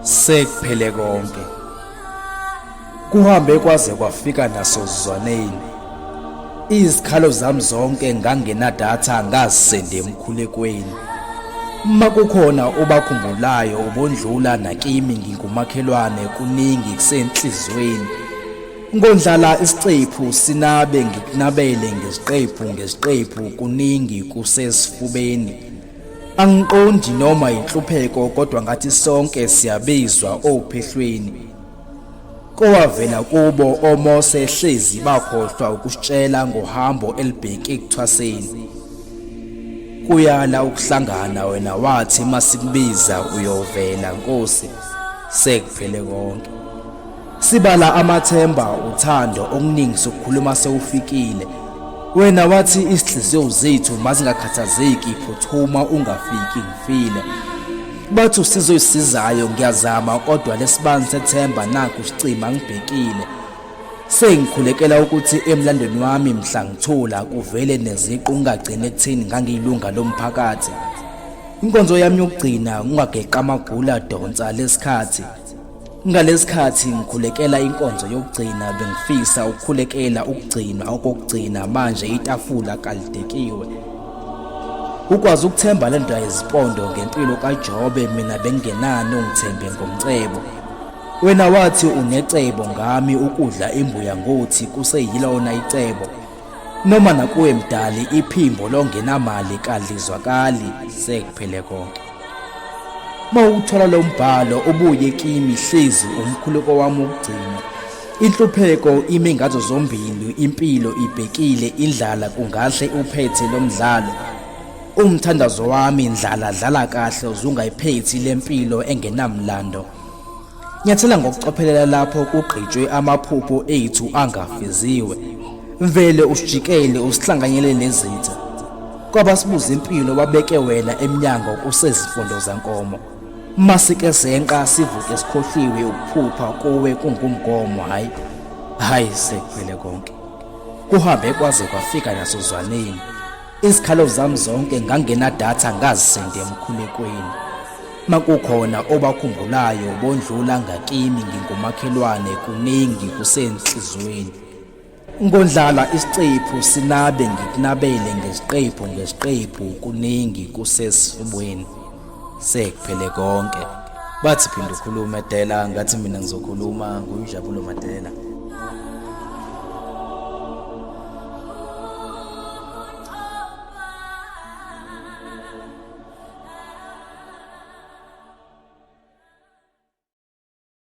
sek'phelekonke. Kuhambe kwaze kwafika nasozwaneni. Izikhalo zami zonke ngangenadatha ngazisende emkhulekweni. Makukhona obakhumbulayo ubondlula nakimi ngingumakhelwane kuningi kusenhlizweni. Ngondlala isiqephu sinabe ngikunabele ngeziqephu kuningi kusesifubeni. Angiqondi noma inhlupheko kodwa ngathi sonke siyabizwa ophehlweni. Kowavela kubo omose hlezi bakhohlwa ukusitshela ngohambo elibheke ekuthwaseni. Kuyala ukuhlangana wena wathi masikubiza uyovela Nkosi sek'phelekonke. Sibala amathemba uthando okuningi sokukhuluma sewufikile. Wena wathi izinhliziyo zethu mazingakhathazeki phuthuma ungafiki ngifile. Bathi usizoyisizayo ngiyazama kodwa lesibani sethemba naku sicima ngibhekile. Sengikhulekela ukuthi emlandweni wami mhla ngithula kuvele neziqu ngagcina ekutheni ngangiyilunga lomphakathi. Inkonzo yami yokugcina ungageqa amagula donsa lesikhathi. Ngalesikhathi ngikhulekela inkonzo yokugcina bengifisa ukukhulekela ukugcina okugcina manje itafula kalidekiwe. Ukwazi ukuthemba lento yezipondo ngempilo kaJobe mina bengenani ungithembe ngomcebo. Wena wathi unecebo ngami ukudla imbuya ngothi kuseyilona icebo. Noma nakuwe mdali iphimbo longenamali kadlizwakali sek'phelekonke. Mawuthola lo mbhalo ubuye kimi hlezi umkhuleko wami ukugcina. Inhlupheko ime ngazo zombili, impilo ibhekile, indlala kungahle uphethe lo mdlalo. Umthandazo wami indlala dlala kahle uzungayiphethi lempilo engenamlando. Nyathela ngokucophelela lapho kugqitshwe amaphupho ethu angafeziwe. Mvele usijikele usihlanganyele nezitha. Kwabasibuza impilo babeke wena eminyango kusezifundo zankomo. Masike zenqa sivuke sikhohliwe ukuphupha kuwe kungumgomo hayi sek'phelekonke. Kuhambe kwaze kwafika nasozwaneni. Izikhalo zami zonke ngangenadatha ngazisende emkhulekweni. Makukhona obakhumbulayo bondlula ngakimi ngingumakhelwane kuningi kusenhlizweni. Ngondlala isiqephu sinabe ngikunabele ngeziqephu kuningi kusesifubeni sek'phelekonke. Bathi phinda ukhuluma Dela ngathi mina ngizokhuluma nguJabulo Madela.